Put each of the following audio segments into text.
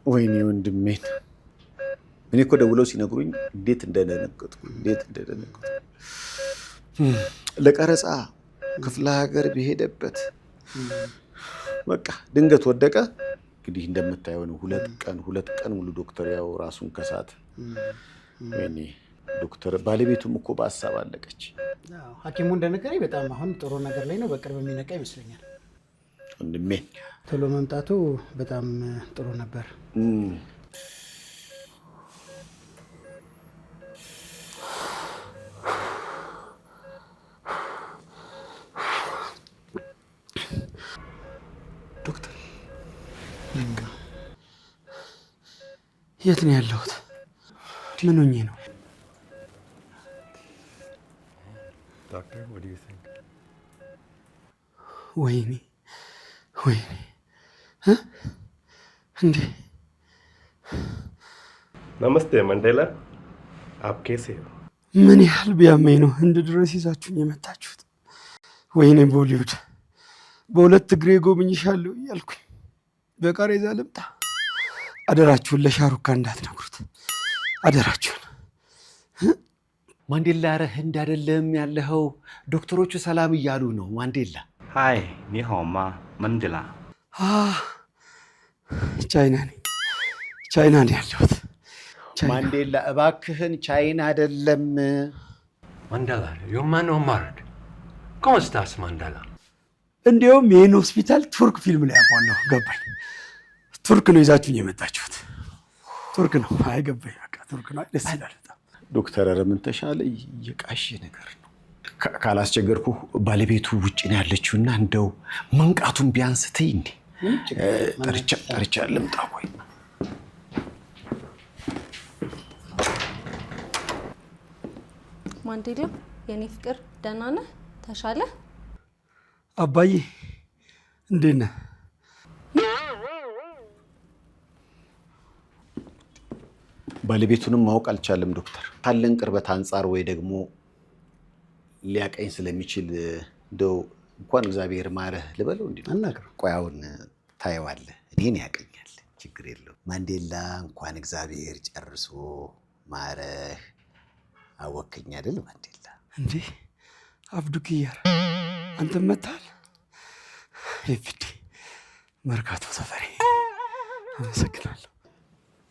ወይኔ ወንድሜን እኔ እኮ ደውለው ሲነግሩኝ እንዴት እንደደነገጥኩ ለቀረጻ ክፍለ ሀገር በሄደበት በቃ ድንገት ወደቀ። እንግዲህ እንደምታየው ነው። ሁለት ቀን ሙሉ ዶክተር ያው ራሱን ከሳት። ወይኔ ዶክተር ባለቤቱም እኮ በሀሳብ አለቀች። ሐኪሙ እንደነገረኝ በጣም አሁን ጥሩ ነገር ላይ ነው። በቅርብ የሚነቃ ይመስለኛል። ወንድሜ ቶሎ መምጣቱ በጣም ጥሩ ነበር። ዶክተር የት ነው ያለሁት? ምን ሆኜ ነው? Doctor, what do you think? ወይኔ እንዴ! नमस्ते मंडेला, आप कैसे हो? ምን ያህል ቢያመኝ ነው ህንድ ድረስ ይዛችሁኝ የመጣችሁት? ወይኔ ቦሊውድ በሁለት እግሬ ጎብኝሻለሁ እያልኩኝ በቃሬዛ ልምጣ። አደራችሁን ለሻሩካ እንዳትነግሩት አደራችሁን። ማንዴላ ኧረ ህንድ አይደለም ያለኸው። ዶክተሮቹ ሰላም እያሉ ነው። ማንዴላ ሃይ ኒ ሃው ማ መንዴላ ቻይና ነው ያለሁት። ማንዴላ እባክህን ቻይና አይደለም። Mandela, your man Omar. ¿Cómo estás, Mandela? እንዲያውም ይህን ሆስፒታል ቱርክ ፊልም ላይ አውቀዋለሁ። ገባኝ። ቱርክ ነው ይዛችሁኝ የመጣችሁት። ቱርክ ነው። አይገባኝ። በቃ ቱርክ ነው። ደስ ይላል በጣም። ዶክተር ኧረ ምን ተሻለ? የቃሽ ነገር ነው። ካላስቸገርኩ ባለቤቱ ውጭ ነው ያለችውና እንደው መንቃቱን ቢያንስ ትይ እንዴ። ጠርቻ ልምጣ ወይ? ማንዴላ የኔ ፍቅር ደህና ነህ? ተሻለ? አባዬ እንዴት ነህ? ባለቤቱንም ማወቅ አልቻለም ዶክተር። ካለን ቅርበት አንጻር ወይ ደግሞ ሊያቀኝ ስለሚችል እንደው እንኳን እግዚአብሔር ማረህ ልበለው እንዴ? አናግረው። ቆይ አሁን ታየዋለህ። እኔን ያቀኛል፣ ችግር የለውም። ማንዴላ እንኳን እግዚአብሔር ጨርሶ ማረህ አወከኝ አይደል? ማንዴላ እንዴ አብዱ ኪያር አንተም መጣል ኤፍዲ መርካቶ ሰፈሬ። አመሰግናለሁ።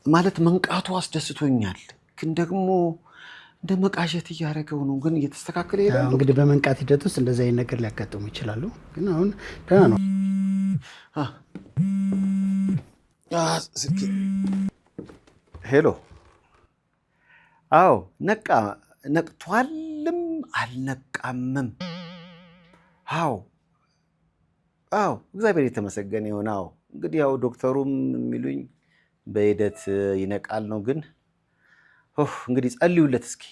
ማለት መንቃቱ አስደስቶኛል፣ ግን ደግሞ እንደ መቃዠት እያደረገው ነው። ግን እየተስተካከለ ይሄዳል። እንግዲህ በመንቃት ሂደት ውስጥ እንደዚህ አይነት ነገር ሊያጋጥሙ ይችላሉ። ግን አሁን ደህና ነው። ሄሎ። አዎ ነቅቷልም አልነቃምም። አዎ እግዚአብሔር የተመሰገነ ይሁን። አዎ እንግዲህ ያው ዶክተሩም የሚሉኝ በሂደት ይነቃል ነው። ግን እንግዲህ ጸልዩለት እስኪ።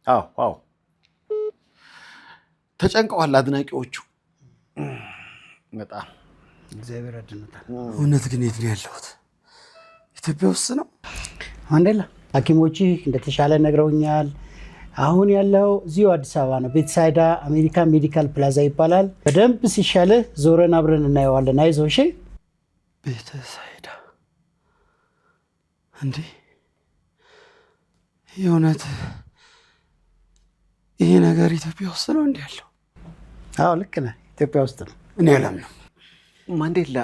አዎ ተጨንቀዋል አድናቂዎቹ በጣም። እግዚአብሔር አድኖታል። እውነት ግን የት ነው ያለሁት? ኢትዮጵያ ውስጥ ነው ማንዴላ። ሐኪሞች እንደተሻለ ነግረውኛል። አሁን ያለው እዚሁ አዲስ አበባ ነው። ቤተሳይዳ አሜሪካን ሜዲካል ፕላዛ ይባላል። በደንብ ሲሻልህ ዞረን አብረን እናየዋለን። አይዞህ እሺ። ቤተሳይዳ እንዴ! የእውነት ይሄ ነገር ኢትዮጵያ ውስጥ ነው እንዲ ያለው? አዎ ልክ ነህ፣ ኢትዮጵያ ውስጥ ነው። እኔ አላምነው። ማንዴላ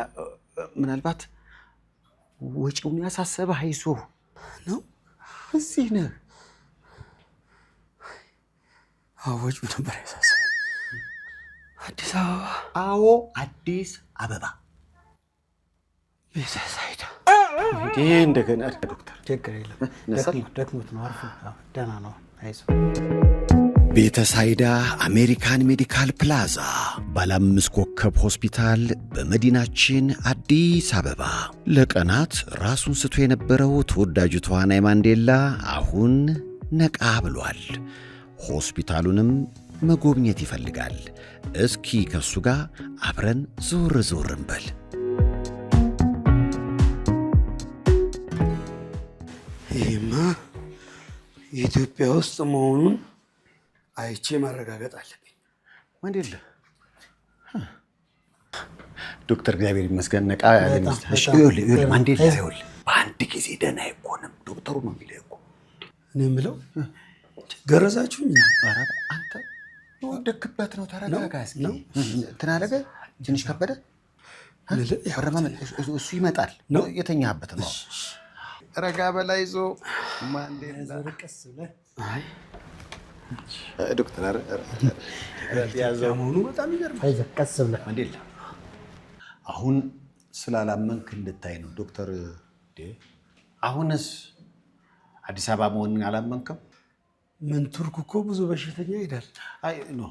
ምናልባት ወጪውን ያሳሰበህ አይዞህ ነው። እዚህ ነህ። ወጪው ነበር ያሳሰበኝ። አዲስ አበባ? አዎ አዲስ አበባ ቤተሳይዳ። ይሄ እንደገና ዶክተር ችግር የለም ደክሞት ነው። አርፎ ደህና ነው። አይዞህ። ቤተሳይዳ አሜሪካን ሜዲካል ፕላዛ ባለ 5 ኮከብ ሆስፒታል በመዲናችን አዲስ አበባ። ለቀናት ራሱን ስቶ የነበረው ተወዳጁ ተዋናይ ማንዴላ አሁን ነቃ ብሏል። ሆስፒታሉንም መጎብኘት ይፈልጋል። እስኪ ከሱ ጋር አብረን ዞር እንበል። ይሄማ ኢትዮጵያ ውስጥ መሆኑን አይቼ ማረጋገጥ አለብኝ። ማንዴላ ዶክተር እግዚአብሔር ይመስገን ነቃ ያለ ይመስላል። እሺ ማንዴላ ይኸውልህ በአንድ ጊዜ ደህና አይሆንም ዶክተሩ ነው የሚለው እኮ። እኔ የምለው ገረዛችሁኝ? ኧረ አንተ የወደክበት ነው። ተረጋጋ እስኪ። እንትን አደረገ ትንሽ ከበደ። እሱ ይመጣል። የተኛህበት ነው። ረጋ በላይ ይዞ ማንዴላ ቀስ ብለህ ዶክተር ያዘው መሆኑ በጣም ይገርማል። ቀስ ብለህ ማንዴላ አሁን ስላላመንክ እንድታይ ነው ዶክተር። አሁንስ አዲስ አበባ መሆንን አላመንክም? ምን ቱርክ እኮ ብዙ በሽተኛ ይሄዳል። አይ ኖ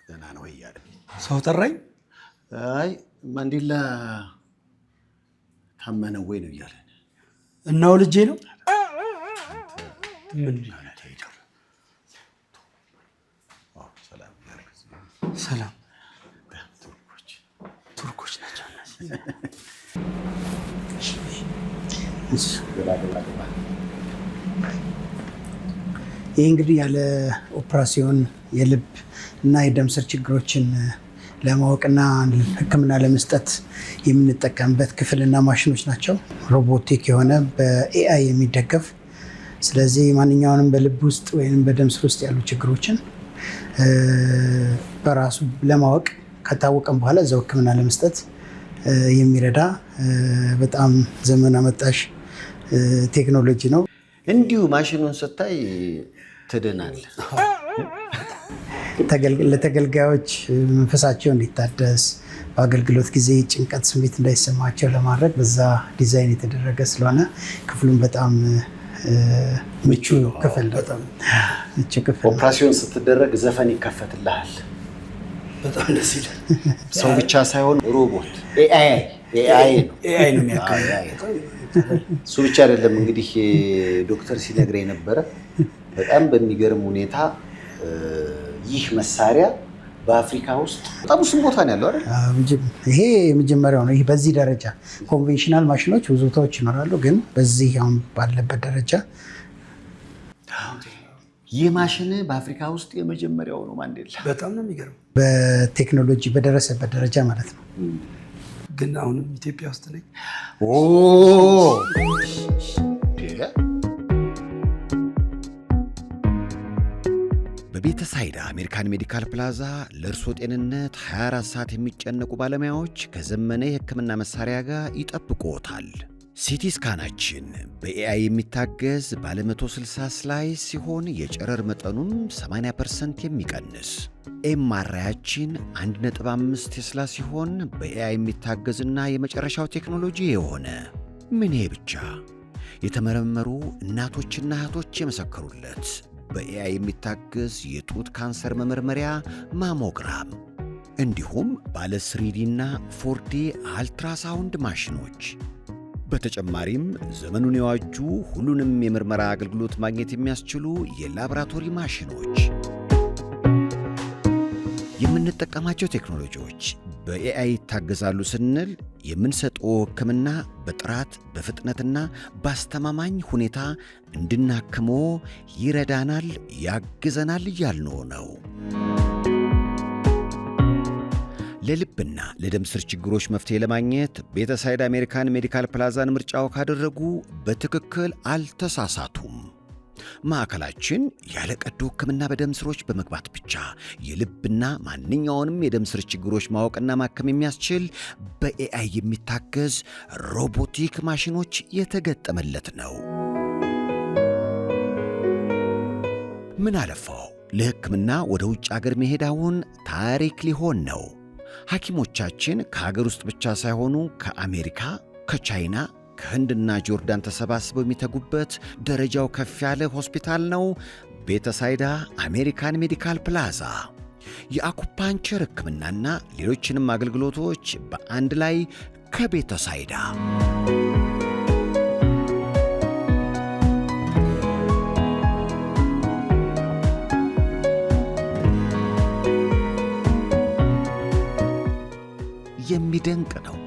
ገና ነው እያለ ሰው ጠራኝ። አይ ማንዴላ ታመነ ወይ ነው እያለ እናው ልጄ ነው ምን ሰላም ቱርኮች ናቸው። ይህ እንግዲህ ያለ ኦፕራሲዮን የልብ እና የደም ስር ችግሮችን ለማወቅና ሕክምና ለመስጠት የምንጠቀምበት ክፍልና ማሽኖች ናቸው። ሮቦቲክ የሆነ በኤአይ የሚደገፍ ስለዚህ ማንኛውንም በልብ ውስጥ ወይም በደም ስር ውስጥ ያሉ ችግሮችን በራሱ ለማወቅ ከታወቀም በኋላ እዛው ሕክምና ለመስጠት የሚረዳ በጣም ዘመን አመጣሽ ቴክኖሎጂ ነው። እንዲሁ ማሽኑን ስታይ ትድናል። ለተገልጋዮች መንፈሳቸው እንዲታደስ በአገልግሎት ጊዜ ጭንቀት ስሜት እንዳይሰማቸው ለማድረግ በዛ ዲዛይን የተደረገ ስለሆነ ክፍሉን በጣም ምቹ ክፍል ነው። በጣም ምቹ ክፍል። ኦፕራሲዮን ስትደረግ ዘፈን ይከፈትልሃል። በጣም ደስ ይላል። ሰው ብቻ ሳይሆን ሮቦት ኤአይ ነው የሚያካሂደው። እሱ ብቻ አይደለም እንግዲህ ዶክተር ሲነግረኝ ነበረ። በጣም በሚገርም ሁኔታ ይህ መሳሪያ በአፍሪካ ውስጥ በጣም ውስን ቦታ ነው ያለው አይደል? ይሄ የመጀመሪያው ነው። ይህ በዚህ ደረጃ ኮንቬንሽናል ማሽኖች ብዙ ቦታዎች ይኖራሉ፣ ግን በዚህ አሁን ባለበት ደረጃ ይህ ማሽን በአፍሪካ ውስጥ የመጀመሪያው ነው። ማንዴላ በጣም ነው የሚገርም በቴክኖሎጂ በደረሰበት ደረጃ ማለት ነው። ግን አሁንም ኢትዮጵያ ውስጥ ነኝ። በቤተሳይዳ አሜሪካን ሜዲካል ፕላዛ ለእርሶ ጤንነት 24 ሰዓት የሚጨነቁ ባለሙያዎች ከዘመነ የሕክምና መሳሪያ ጋር ይጠብቅዎታል። ሲቲ ስካናችን በኤአይ የሚታገዝ ባለ 160 ስላይስ ሲሆን የጨረር መጠኑን 80% የሚቀንስ፣ ኤምአርአያችን 1.5 ቴስላ ሲሆን በኤአይ የሚታገዝና የመጨረሻው ቴክኖሎጂ የሆነ ምን ይሄ ብቻ የተመረመሩ እናቶችና እህቶች የመሰከሩለት በኤአይ የሚታገዝ የጡት ካንሰር መመርመሪያ ማሞግራም፣ እንዲሁም ባለ 3D እና 4D አልትራሳውንድ ማሽኖች። በተጨማሪም ዘመኑን የዋጁ ሁሉንም የምርመራ አገልግሎት ማግኘት የሚያስችሉ የላቦራቶሪ ማሽኖች። የምንጠቀማቸው ቴክኖሎጂዎች በኤአይ ይታገዛሉ ስንል የምንሰጠው ሕክምና በጥራት በፍጥነትና በአስተማማኝ ሁኔታ እንድናክሞ ይረዳናል፣ ያግዘናል እያልነው ነው። ለልብና ለደም ስር ችግሮች መፍትሄ ለማግኘት ቤተሳይዳ አሜሪካን ሜዲካል ፕላዛን ምርጫው ካደረጉ በትክክል አልተሳሳቱም። ማዕከላችን ያለ ቀዶ ሕክምና በደም ስሮች በመግባት ብቻ የልብና ማንኛውንም የደም ስር ችግሮች ማወቅና ማከም የሚያስችል በኤአይ የሚታገዝ ሮቦቲክ ማሽኖች የተገጠመለት ነው። ምን አለፋው ለሕክምና ወደ ውጭ አገር መሄዳውን ታሪክ ሊሆን ነው። ሐኪሞቻችን ከሀገር ውስጥ ብቻ ሳይሆኑ ከአሜሪካ፣ ከቻይና፣ ከህንድና ጆርዳን ተሰባስበው የሚተጉበት ደረጃው ከፍ ያለ ሆስፒታል ነው። ቤተሳይዳ አሜሪካን ሜዲካል ፕላዛ የአኩፓንቸር ሕክምናና ሌሎችንም አገልግሎቶች በአንድ ላይ ከቤተሳይዳ። የሚደንቅ ነው።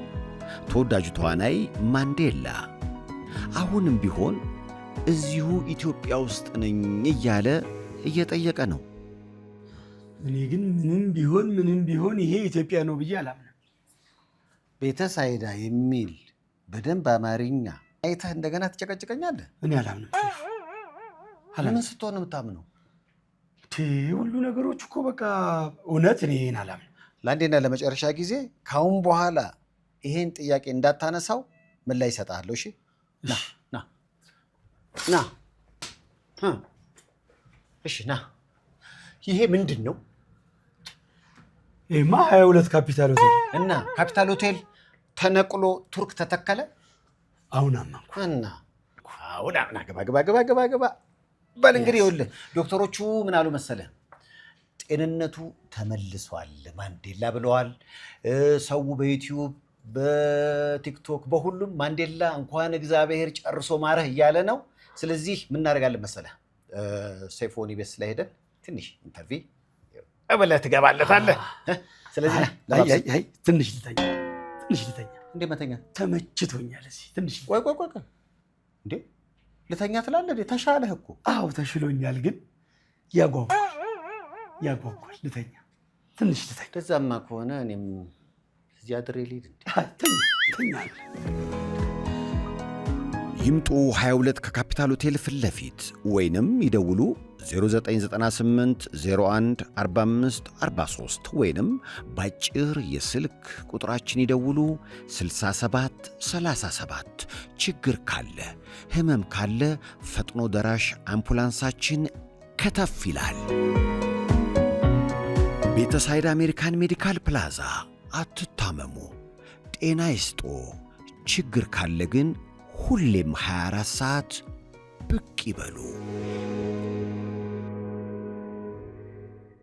ተወዳጁ ተዋናይ ማንዴላ አሁንም ቢሆን እዚሁ ኢትዮጵያ ውስጥ ነኝ እያለ እየጠየቀ ነው። እኔ ግን ምንም ቢሆን ይሄ ኢትዮጵያ ነው ብዬ አላምንም። ቤተሳይዳ የሚል በደንብ አማርኛ አይተህ እንደገና ትጨቀጭቀኛለህ? እኔ አላምንም። ለምን ስትሆን የምታምነው? ሁሉ ነገሮች እኮ በቃ እውነት እኔ ይሄን አላምንም። ለአንዴና ለመጨረሻ ጊዜ ካሁን በኋላ ይሄን ጥያቄ እንዳታነሳው ምን ላይ ይሰጣለሁ? እሺ ና እሺ ና። ይሄ ምንድን ነው? ይሄማ 22 ካፒታል ሆቴል እና ካፒታል ሆቴል ተነቅሎ ቱርክ ተተከለ። አሁን አመንኩ። እና አሁን አምና ገባ በል እንግዲህ ይኸውልህ ዶክተሮቹ ምን አሉ መሰለህ? ጤንነቱ ተመልሷል ማንዴላ ብለዋል። ሰው በዩቲዩብ በቲክቶክ በሁሉም ማንዴላ እንኳን እግዚአብሔር ጨርሶ ማረህ እያለ ነው። ስለዚህ ምን እናደርጋለን መሰለህ? ሴፎኒ ቤት ስለሄደን ትንሽ ኢንተርቪው እብለህ ትገባለታለህ። ስለዚህ ትንሽ ልተኛ። እንዴ መተኛ ተመችቶኛል። እዚህ ትንሽ ቆይ እንዴ ልተኛ ትላለህ? ተሻለህ እኮ። አዎ ተሽሎኛል፣ ግን ያጓጓል። ልተኛ ትንሽ ልተኛ። እንደዛማ ከሆነ እኔም እዚያ አድሬ ልሂድ። ተኛ ይምጡ 22 ከካፒታል ሆቴል ፊት ለፊት ወይንም ይደውሉ 0998 01 45 43 ወይንም ባጭር የስልክ ቁጥራችን ይደውሉ 67 37። ችግር ካለ ህመም ካለ ፈጥኖ ደራሽ አምቡላንሳችን ከተፍ ይላል። ቤተሳይዳ አሜሪካን ሜዲካል ፕላዛ። አትታመሙ፣ ጤና ይስጦ። ችግር ካለ ግን ሁሌም 24 ሰዓት ብቅ ይበሉ።